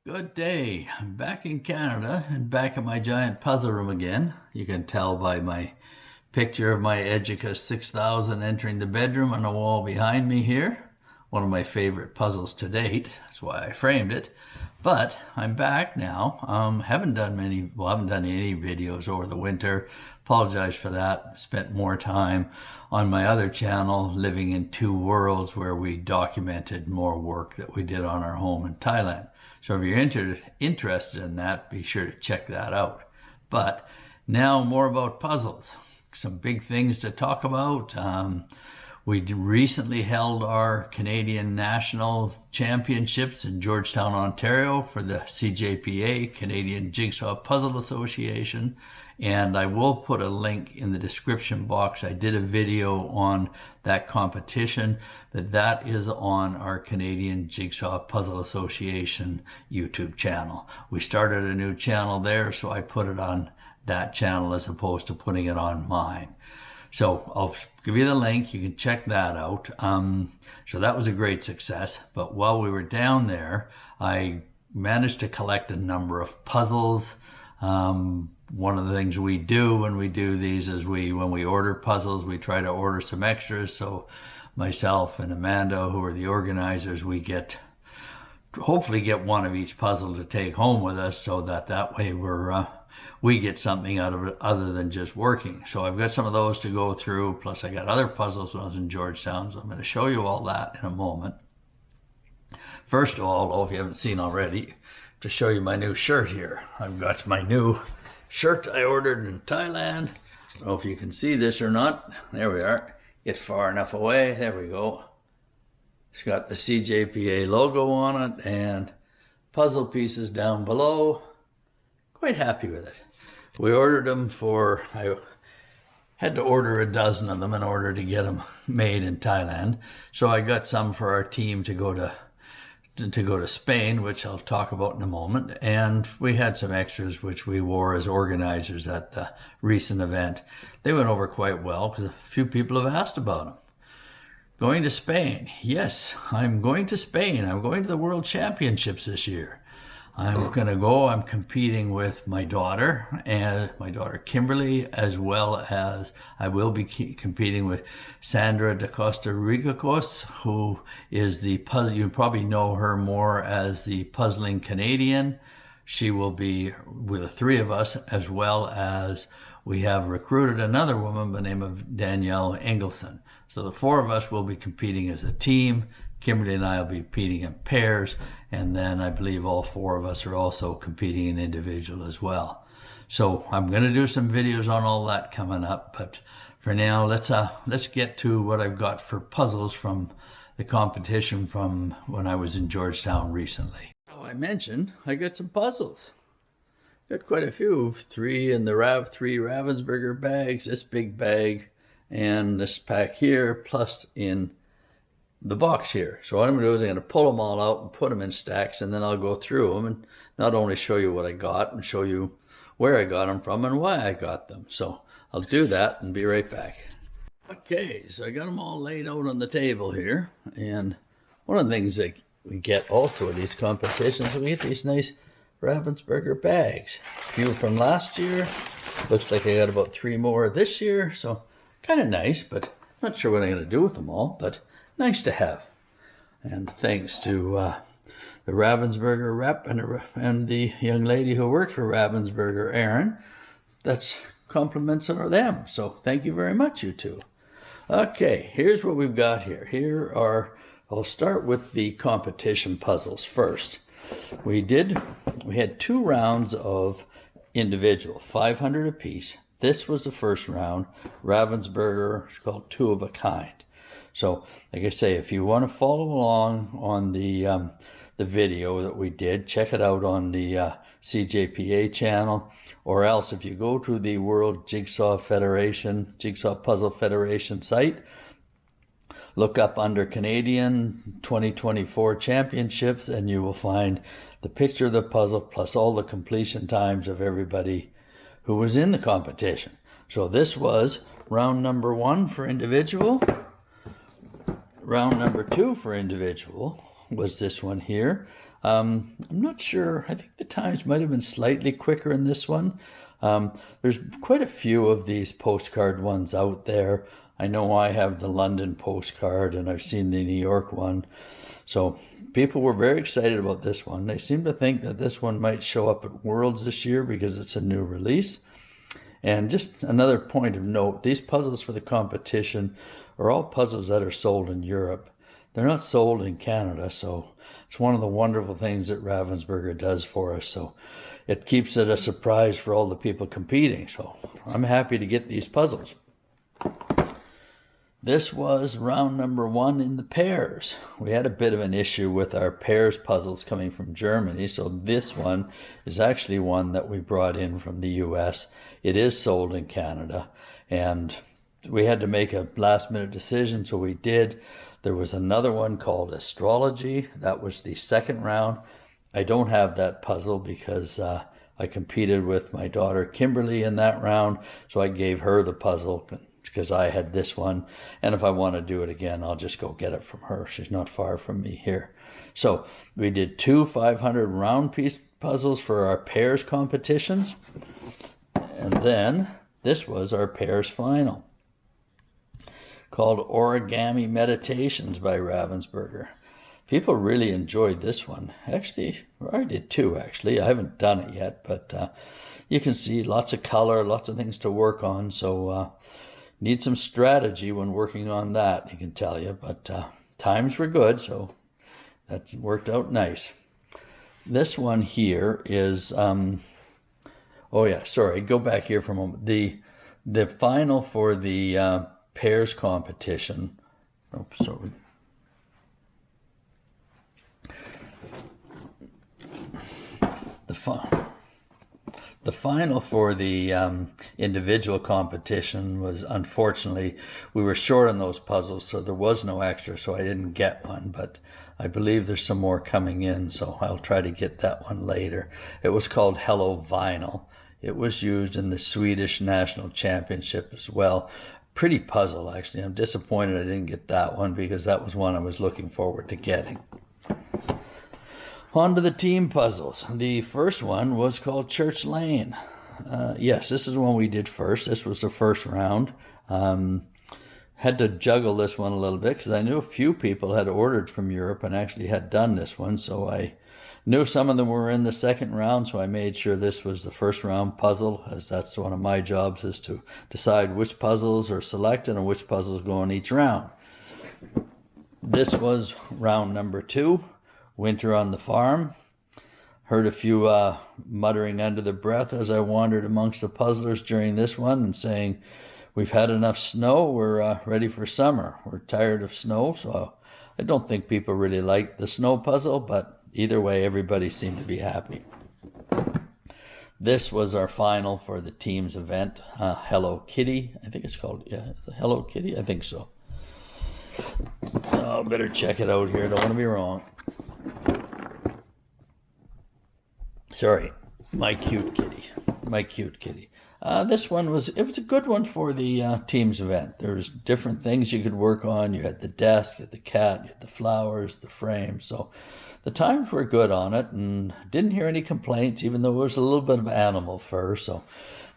Good day. I'm back in Canada and back at my giant puzzle room again. You can tell by my picture of my Educa 6000 entering the bedroom on the wall behind me here. One of my favorite puzzles to date. That's why I framed it. But I'm back now. Haven't done any videos over the winter. Apologize for that. Spent more time on my other channel, Living in Two Worlds, where we documented more work that we did on our home in Thailand. So if you're interested in that, be sure to check that out. But now more about puzzles. Some big things to talk about. We recently held our Canadian National Championships in Georgetown, Ontario for the CJPA, Canadian Jigsaw Puzzle Association. And I will put a link in the description box. I did a video on that competition, that is on our Canadian Jigsaw Puzzle Association YouTube channel. We started a new channel there, so I put it on that channel as opposed to putting it on mine. So I'll give you the link. You can check that out. So that was a great success. But while we were down there, I managed to collect a number of puzzles. One of the things we do when we do these is when we order puzzles, we try to order some extras. So myself and Amanda, who are the organizers, we hopefully get one of each puzzle to take home with us, so that way we get something out of it other than just working. So I've got some of those to go through, plus I got other puzzles when I was in Georgetown, so I'm going to show you all that in a moment. First of all, if you haven't seen already, to show you my new shirt here. I've got my new shirt I ordered in Thailand. I don't know if you can see this or not. There we are. Get far enough away. There we go. It's got the CJPA logo on it and puzzle pieces down below. Quite happy with it. We ordered them I had to order a dozen of them in order to get them made in Thailand. So I got some for our team to go to Spain, which I'll talk about in a moment. And we had some extras which we wore as organizers at the recent event. They went over quite well because a few people have asked about them. Going to Spain. Yes, I'm going to Spain. I'm going to the World Championships this year. I'm going to go. I'm competing with my daughter Kimberly, as well as I will be competing with Sandra da Costa Rigacos, who is you probably know her more as the Puzzling Canadian. She will be with the three of us, as well as we have recruited another woman by the name of Danielle Engelson. So the four of us will be competing as a team. Kimberly and I will be competing in pairs, and then I believe all four of us are also competing in individual as well. So I'm going to do some videos on all that coming up, but for now let's get to what I've got for puzzles from the competition from when I was in Georgetown recently. Oh, I mentioned I got some puzzles. Got quite a few. Three in the three Ravensburger bags, this big bag, and this pack here, plus in the box here. So what I'm going to do is I'm going to pull them all out and put them in stacks, and then I'll go through them and not only show you what I got and show you where I got them from and why I got them. So I'll do that and be right back. Okay, so I got them all laid out on the table here, and one of the things that we get also at these competitions, we get these nice Ravensburger bags. A few from last year. Looks like I got about 3 more this year, so kind of nice, but not sure what I'm going to do with them all, but nice to have. And thanks to the Ravensburger rep and the young lady who worked for Ravensburger, Erin. That's compliments on them. So thank you very much, you two. Okay, here's what we've got here. I'll start with the competition puzzles first. We had 2 rounds of individual, 500 apiece. This was the first round. Ravensburger, it's called 2 of a kind. So, like I say, if you want to follow along on the video that we did, check it out on the CJPA channel, or else if you go to the World Jigsaw Puzzle Federation site, look up under Canadian 2024 Championships, and you will find the picture of the puzzle plus all the completion times of everybody who was in the competition. So this was round number 1 for individual. Round number 2 for individual was this one here. I'm not sure. I think the times might have been slightly quicker in this one. There's quite a few of these postcard ones out there. I know I have the London postcard and I've seen the New York one. So people were very excited about this one. They seem to think that this one might show up at Worlds this year because it's a new release. And just another point of note, these puzzles for the competition are all puzzles that are sold in Europe. They're not sold in Canada, so it's one of the wonderful things that Ravensburger does for us. So it keeps it a surprise for all the people competing. So I'm happy to get these puzzles. This was round number 1 in the pairs. We had a bit of an issue with our pairs puzzles coming from Germany, so this one is actually one that we brought in from the US. It is sold in Canada, and we had to make a last-minute decision, so we did. There was another one called Astrology. That was the second round. I don't have that puzzle because I competed with my daughter Kimberly in that round, so I gave her the puzzle because I had this one, and if I want to do it again, I'll just go get it from her. She's not far from me here. So we did 2 500 round piece puzzles for our pairs competitions, and then this was our pairs final, called Origami Meditations by Ravensburger. People really enjoyed this one. Actually, I did too, actually. I haven't done it yet, but you can see lots of color, lots of things to work on, so need some strategy when working on that, I can tell you, but times were good, so that worked out nice. This one here is, oh yeah, sorry, go back here for a moment. The final for the pairs competition, oops, sorry. The final for the individual competition was, unfortunately, we were short on those puzzles, so there was no extra, so I didn't get one, but I believe there's some more coming in, so I'll try to get that one later. It was called Hello Vinyl. It was used in the Swedish National Championship as well. Pretty puzzle, actually. I'm disappointed I didn't get that one because that was one I was looking forward to getting. On to the team puzzles. The first one was called Church Lane. Yes, this is the one we did first. This was the first round. Had to juggle this one a little bit because I knew a few people had ordered from Europe and actually had done this one. So I knew some of them were in the second round, so I made sure this was the first round puzzle, as that's one of my jobs, is to decide which puzzles are selected and which puzzles go in each round. This was round number 2. Winter on the Farm. Heard a few muttering under the breath as I wandered amongst the puzzlers during this one and saying, we've had enough snow, we're ready for summer. We're tired of snow, so I don't think people really liked the snow puzzle, but either way, everybody seemed to be happy. This was our final for the team's event, Hello Kitty. I think it's called, yeah, Hello Kitty, I think so. Oh, better check it out here, don't want to be wrong. Sorry, my cute kitty. This one was a good one for the team's event. There was different things you could work on. You had the desk, you had the cat, you had the flowers, the frame. So the times were good on it and didn't hear any complaints, even though there was a little bit of animal fur. So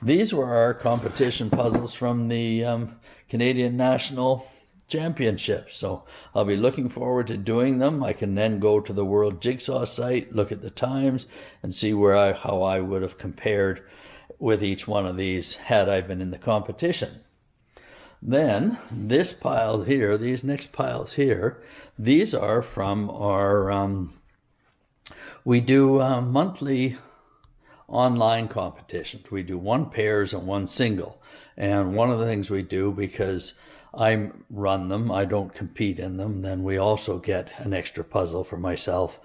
these were our competition puzzles from the Canadian National Championships. So I'll be looking forward to doing them. I can then go to the World Jigsaw site, look at the times, and see how I would have compared with each one of these had I been in the competition. Then this pile here, these next piles here, these are from our, we do monthly online competitions. We do 1 pairs and 1 single. And one of the things we do, because I run them, I don't compete in them, then we also get an extra puzzle for myself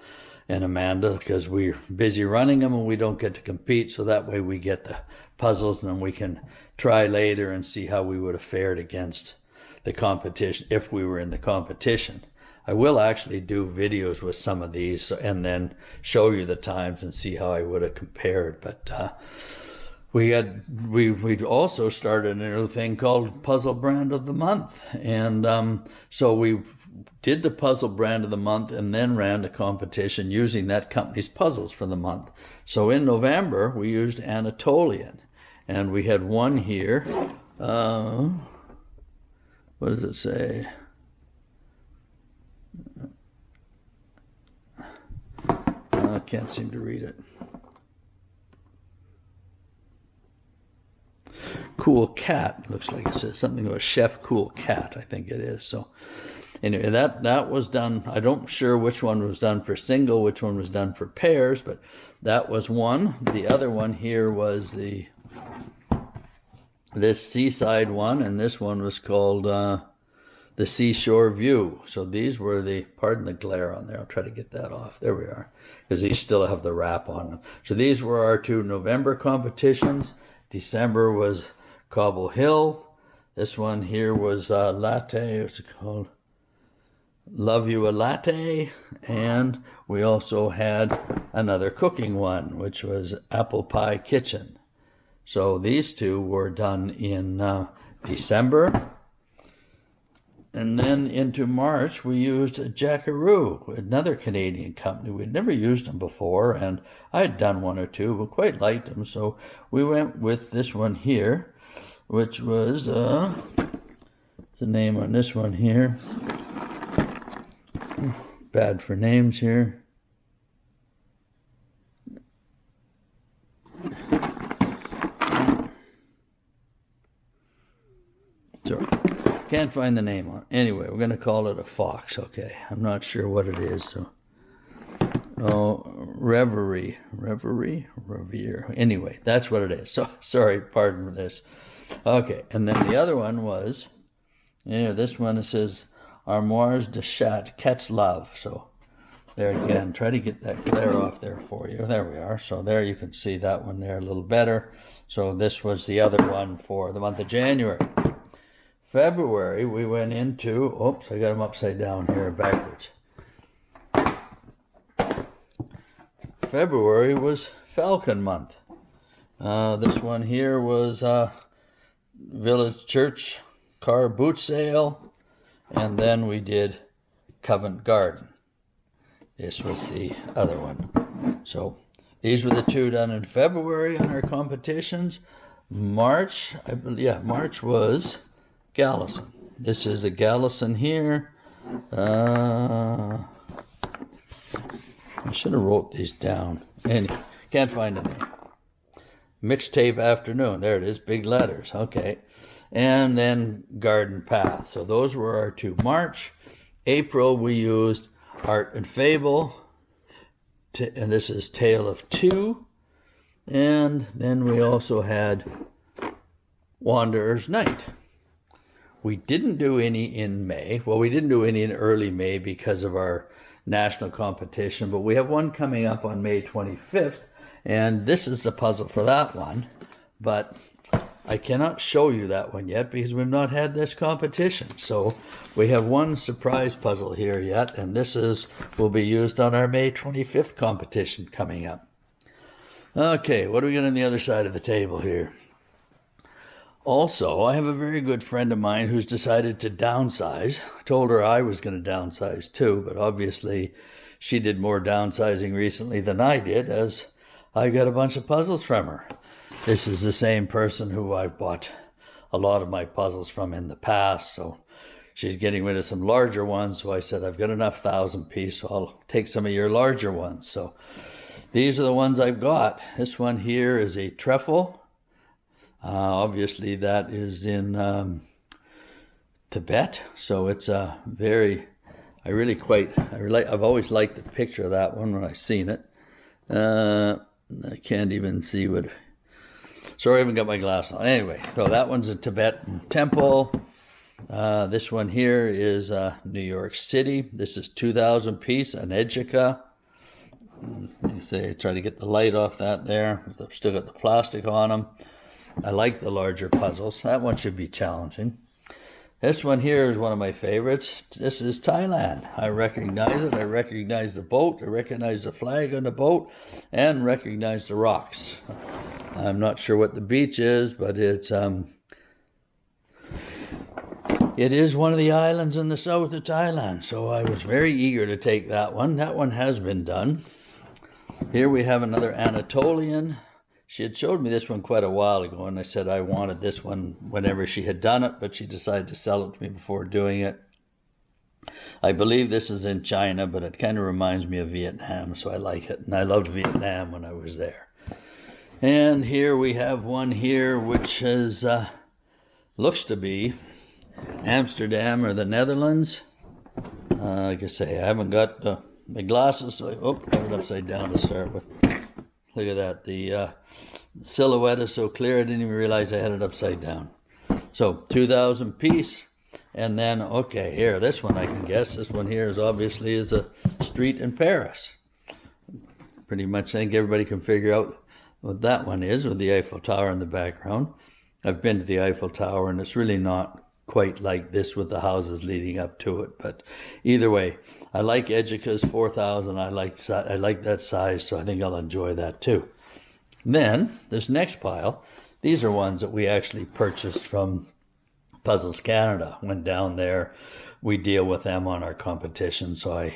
and Amanda because we're busy running them and we don't get to compete, so that way we get the puzzles and then we can try later and see how we would have fared against the competition if we were in the competition. I will actually do videos with some of these and then show you the times and see how I would have compared, but we also started a new thing called Puzzle Brand of the Month, and so did the puzzle brand of the month and then ran the competition using that company's puzzles for the month. So in November, we used Anatolian. And we had one here. What does it say? I can't seem to read it. Cool Cat, looks like it says something about Chef Cool Cat, I think it is. So anyway, that was done. I don't sure which one was done for single, which one was done for pairs, but that was one. The other one here was this seaside one, and this one was called the Seashore View. So these were pardon the glare on there, I'll try to get that off. There we are, because these still have the wrap on them. So these were our 2 November competitions. December was Cobble Hill. This one here was latte, what's it called? Love You a Latte. And we also had another cooking one, which was Apple Pie Kitchen. So these 2 were done in December. And then into March, we used Jackaroo, another Canadian company. We'd never used them before, and I had done 1 or 2, but quite liked them. So we went with this one here, which was, what's the name on this one here? Bad for names here. Sorry. Can't find the name on it. Anyway, we're going to call it a fox. Okay, I'm not sure what it is. So, Revere. Anyway, that's what it is. So, sorry, pardon this. Okay, and then the other one was, this one, it says Armoires de Chat, Cat's Love. So, there again, try to get that glare off there for you. There we are. So there you can see that one there a little better. So this was the other one for the month of January. February, we went into, oops, I got them upside down here backwards. February was Falcon month. This one here was Village Church car boot sale, and then we did Covent Garden. This was the other one. So these were the 2 done in February on our competitions. March, I believe, March was Gallison. This is a Gallison here. I should have wrote these down. Anyway, can't find a name. Mixtape Afternoon. There it is, big letters. Okay. And then Garden Path. So those were our 2. March. April, we used Art and Fable. And this is Tale of Two. And then we also had Wanderer's Night. We didn't do any in May. Well, we didn't do any in early May because of our national competition, but we have one coming up on May 25th, and this is the puzzle for that one. But I cannot show you that one yet because we've not had this competition. So we have one surprise puzzle here yet, and this will be used on our May 25th competition coming up. Okay, what do we got on the other side of the table here? Also, I have a very good friend of mine who's decided to downsize. I told her I was going to downsize too, but obviously she did more downsizing recently than I did, as I got a bunch of puzzles from her. This is the same person who I've bought a lot of my puzzles from in the past, so she's getting rid of some larger ones. So I said, I've got enough 1,000-piece, so I'll take some of your larger ones. So these are the ones I've got. This one here is a trefoil. Obviously that is in Tibet, so it's a very, I've always liked the picture of that one when I've seen it. I can't even see what, sorry, I haven't got my glass on. Anyway, so that one's a Tibetan temple. This one here is New York City. This is 2,000-piece, an Ejica. You say, try to get the light off that there. They've still got the plastic on them. I like the larger puzzles. That one should be challenging. This one here is one of my favorites. This is Thailand. I recognize it. I recognize the boat. I recognize the flag on the boat and recognize the rocks. I'm not sure what the beach is, but it's It is one of the islands in the south of Thailand, so I was very eager to take that one. That one has been done. Here we have another Anatolian. She had showed me this one quite a while ago, and I said I wanted this one whenever she had done it, but she decided to sell it to me before doing it. I believe this is in China, but it kind of reminds me of Vietnam, so I like it. And I loved Vietnam when I was there. And here we have one here, which is looks to be Amsterdam or the Netherlands. Like I say, I haven't got my glasses, so I got it upside down to start with. Look at that. The silhouette is so clear I didn't even realize I had it upside down. So 2,000 piece. And then, okay, here, this one I can guess. This one here is obviously a street in Paris. Pretty much I think everybody can figure out what that one is with the Eiffel Tower in the background. I've been to the Eiffel Tower, and it's really not quite like this with the houses leading up to it. But either way, I like Educa's 4,000. I like that size, so I think I'll enjoy that too. Then, this next pile, these are ones that we actually purchased from Puzzles Canada. Went down there. We deal with them on our competition, so I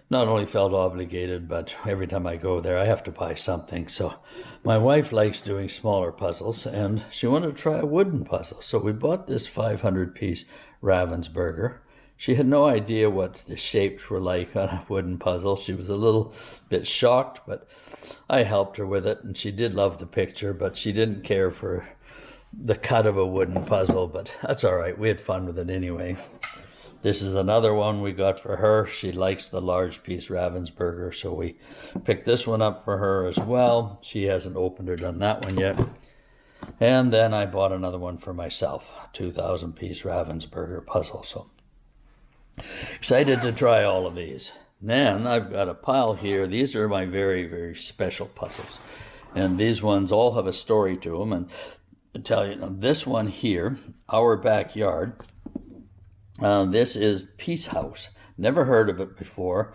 not only felt obligated, but every time I go there, I have to buy something. So my wife likes doing smaller puzzles, and she wanted to try a wooden puzzle. So we bought this 500-piece Ravensburger. She had no idea what the shapes were like on a wooden puzzle. She was a little bit shocked, but I helped her with it, and she did love the picture, but she didn't care for the cut of a wooden puzzle, but that's all right. We had fun with it anyway. This is another one we got for her. She likes the large piece Ravensburger, so we picked this one up for her as well. She hasn't opened or done that one yet. And then I bought another one for myself, 2,000 piece Ravensburger puzzle. So excited to try all of these. Then I've got a pile here. These are my very, very special puzzles. And these ones all have a story to them. And to tell you, this one here, Our Backyard, this is Peace House. Never heard of it before.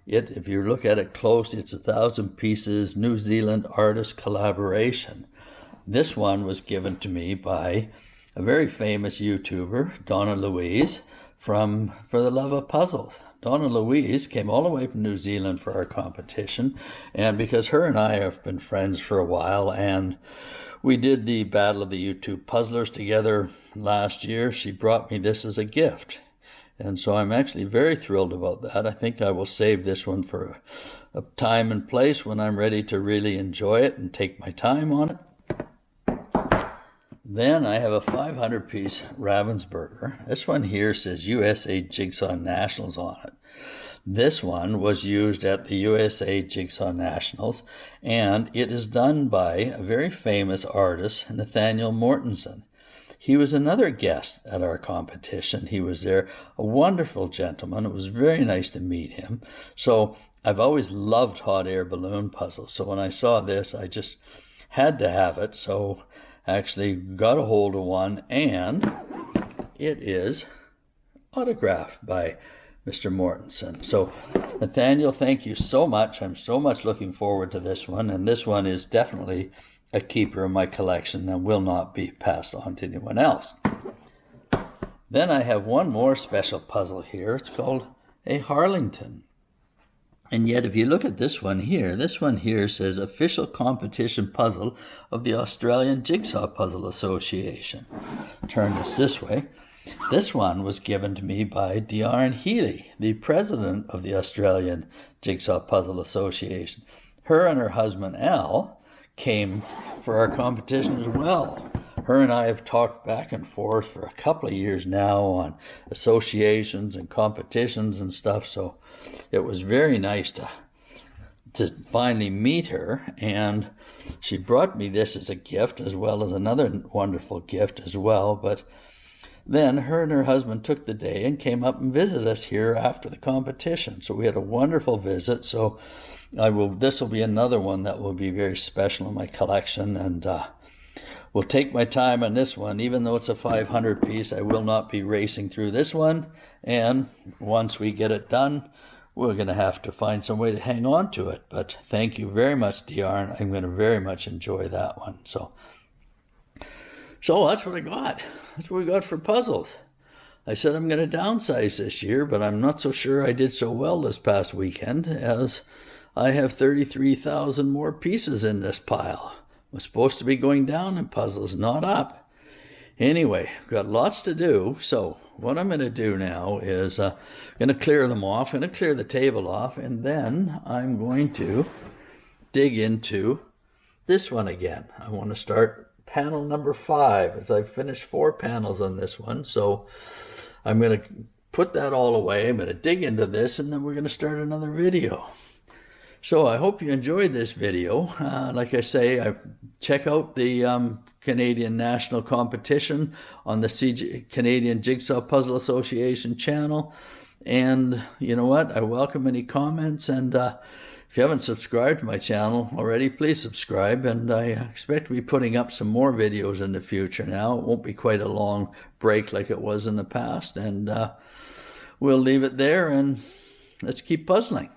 If you look at it close, it's 1,000 pieces, New Zealand artist collaboration. This one was given to me by a very famous YouTuber, Donna Louise, For the Love of Puzzles. Donna Louise came all the way from New Zealand for our competition, and because her and I have been friends for a while, and we did the Battle of the YouTube Puzzlers together last year, she brought me this as a gift. And so I'm actually very thrilled about that. I think I will save this one for a time and place when I'm ready to really enjoy it and take my time on it. Then I have a 500-piece Ravensburger. This one here says USA Jigsaw Nationals on it. This one was used at the USA Jigsaw Nationals, and it is done by a very famous artist, Nathaniel Mortensen. He was another guest at our competition. He was there, a wonderful gentleman. It was very nice to meet him. So I've always loved hot air balloon puzzles. So when I saw this, I just had to have it. So I actually got a hold of one, and it is autographed by Mr. Mortensen. So Nathaniel, thank you so much. I'm so much looking forward to this one, and this one is definitely a keeper in my collection and will not be passed on to anyone else. Then I have one more special puzzle here. It's called a Harlington. And yet if you look at this one here says Official Competition Puzzle of the Australian Jigsaw Puzzle Association. Turn this way. This one was given to me by Diarne Healy, the president of the Australian Jigsaw Puzzle Association. Her and her husband Al came for our competition as well. Her and I have talked back and forth for a couple of years now on associations and competitions and stuff, so it was very nice to finally meet her, and she brought me this as a gift as well as another wonderful gift as well. But then her and her husband took the day and came up and visited us here after the competition. So we had a wonderful visit. So this will be another one that will be very special in my collection, and will take my time on this one. Even though it's a 500 piece, I will not be racing through this one. And once we get it done, we're going to have to find some way to hang on to it. But thank you very much, Diarne. I'm going to very much enjoy that one. So that's what I got. That's what we got for puzzles. I said I'm going to downsize this year, but I'm not so sure I did so well this past weekend, as I have 33,000 more pieces in this pile. I'm supposed to be going down in puzzles, not up. Anyway, got lots to do, so what I'm going to do now is going to clear them off. I'm going to clear the table off, and then I'm going to dig into this one again. I want to start panel number 5, as I've finished 4 panels on this one. So I'm going to put that all away. I'm going to dig into this, and then we're going to start another video. So I hope you enjoyed this video. Like I say, check out the Canadian National Competition on the Canadian Jigsaw Puzzle Association channel. And you know what? I welcome any comments. And if you haven't subscribed to my channel already, please subscribe. And I expect to be putting up some more videos in the future now. It won't be quite a long break like it was in the past. And we'll leave it there, and let's keep puzzling.